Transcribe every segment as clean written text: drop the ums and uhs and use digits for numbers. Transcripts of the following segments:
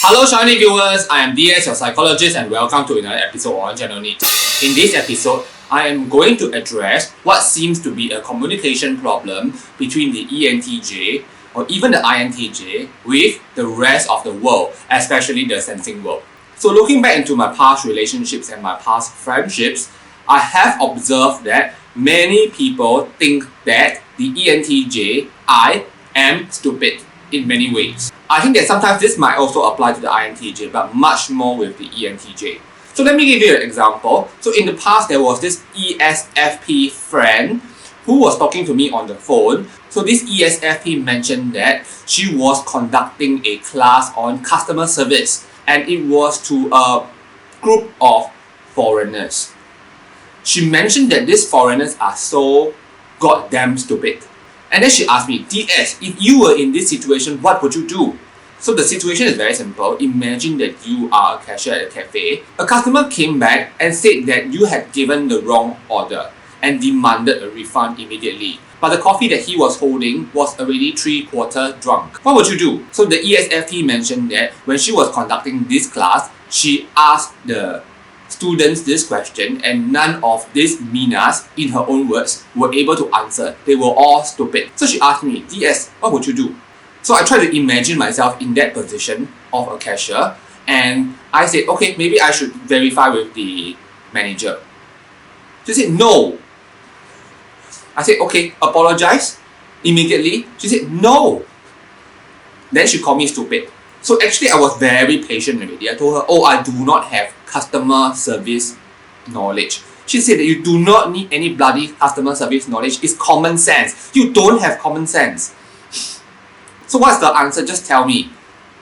Hello Shiny viewers, I am DS, your psychologist, and welcome to another episode on Channel NITT. In this episode, I am going to address what seems to be a communication problem between the ENTJ or even the INTJ with the rest of the world, especially the sensing world. So looking back into my past relationships and my past friendships, I have observed that many people think that the ENTJ, I, am stupid in many ways. I think that sometimes this might also apply to the INTJ, but much more with the ENTJ. So let me give you an example. So in the past, there was this ESFP friend who was talking to me on the phone. So this ESFP mentioned that she was conducting a class on customer service, and it was to a group of foreigners. She mentioned that these foreigners are so goddamn stupid. And then she asked me, DS, if you were in this situation, what would you do? So the situation is very simple. Imagine that you are a cashier at a cafe. A customer came back and said that you had given the wrong order and demanded a refund immediately. But the coffee that he was holding was already 3/4 drunk. What would you do? So the ESFP mentioned that when she was conducting this class, she asked the students this question, and none of these Minas, in her own words, were able to answer. They were all stupid. So she asked me, DS, what would you do? So I tried to imagine myself in that position of a cashier, and I said, okay, maybe I should verify with the manager. She said, no. I said, okay, apologize immediately. She said, no. Then she called me stupid. So actually, I was very patient already. I told her, oh, I do not have customer service knowledge. She said that you do not need any bloody customer service knowledge. It's common sense. You don't have common sense. So what's the answer? Just tell me.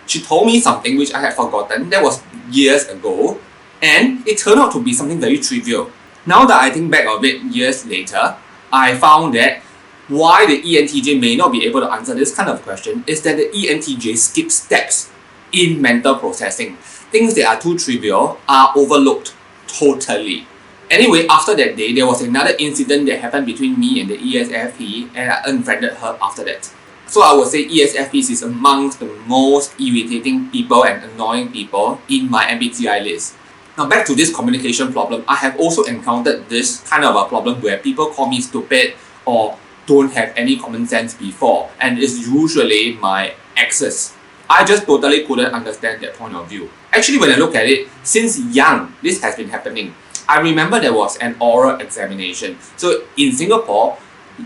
She told me something which I had forgotten. That was years ago. And it turned out to be something very trivial. Now that I think back of it years later, I found that why the ENTJ may not be able to answer this kind of question is that the ENTJ skips steps in mental processing. Things that are too trivial are overlooked totally. Anyway, after that day, there was another incident that happened between me and the ESFP, and I unfriended her after that. So I would say ESFPs is amongst the most irritating people and annoying people in my MBTI list. Now back to this communication problem, I have also encountered this kind of a problem where people call me stupid or don't have any common sense before, and it's usually my exes. I just totally couldn't understand that point of view. Actually, when I look at it, since young, this has been happening. I remember there was an oral examination. So in Singapore,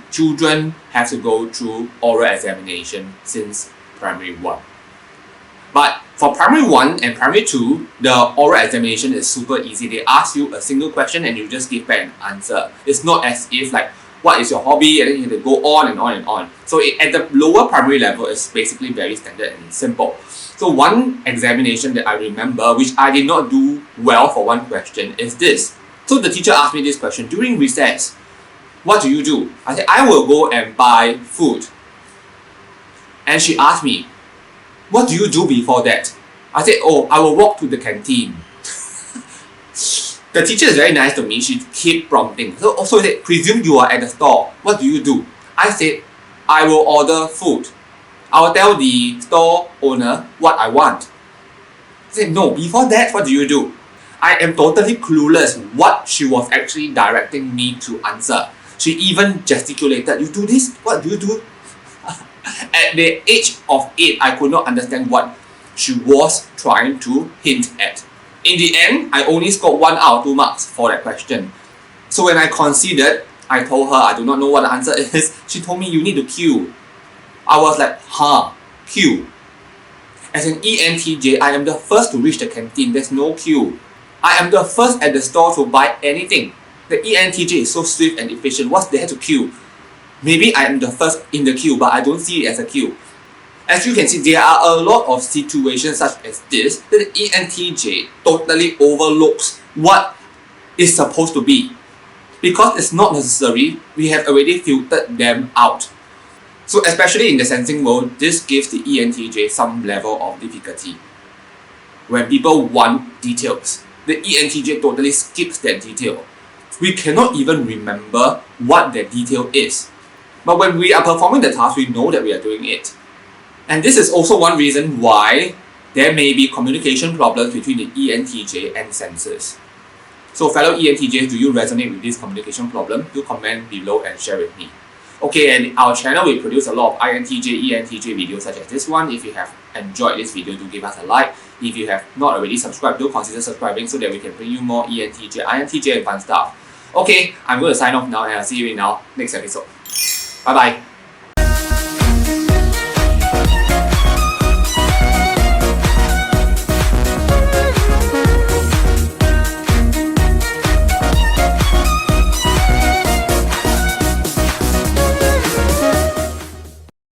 children have to go through oral examination since primary 1. But for primary 1 and primary 2, the oral examination is super easy. They ask you a single question and you just give back an answer. It's not as if like, what is your hobby? And then you have to go on and on and on. So at the lower primary level, it's basically very standard and simple. So one examination that I remember, which I did not do well for one question, is this. So the teacher asked me this question, during recess, what do you do? I said, I will go and buy food. And she asked me, what do you do before that? I said, oh, I will walk to the canteen. The teacher is very nice to me. She kept prompting. So also said, presume you are at the store. What do you do? I said, I will order food. I will tell the store owner what I want. She said, no, before that, what do you do? I am totally clueless what she was actually directing me to answer. She even gesticulated, you do this? What do you do? At the age of 8, I could not understand what she was trying to hint at. In the end, I only scored 1 out of 2 marks for that question. So when I considered, I told her I do not know what the answer is. She told me you need to queue. I was like, huh, queue. As an ENTJ, I am the first to reach the canteen. There's no queue. I am the first at the store to buy anything. The ENTJ is so swift and efficient. What's there to queue? Maybe I am the first in the queue, but I don't see it as a queue. As you can see, there are a lot of situations such as this that the ENTJ totally overlooks what is supposed to be. Because it's not necessary, we have already filtered them out. So especially in the sensing world, this gives the ENTJ some level of difficulty. When people want details, the ENTJ totally skips that detail. We cannot even remember what that detail is. But when we are performing the task, we know that we are doing it. And this is also one reason why there may be communication problems between the ENTJ and sensors. So fellow ENTJs, do you resonate with this communication problem? Do comment below and share with me. Okay, and our channel, we produce a lot of INTJ, ENTJ videos such as this one. If you have enjoyed this video, do give us a like. If you have not already subscribed, do consider subscribing so that we can bring you more ENTJ, INTJ and fun stuff. Okay, I'm going to sign off now and I'll see you in our next episode. Bye bye.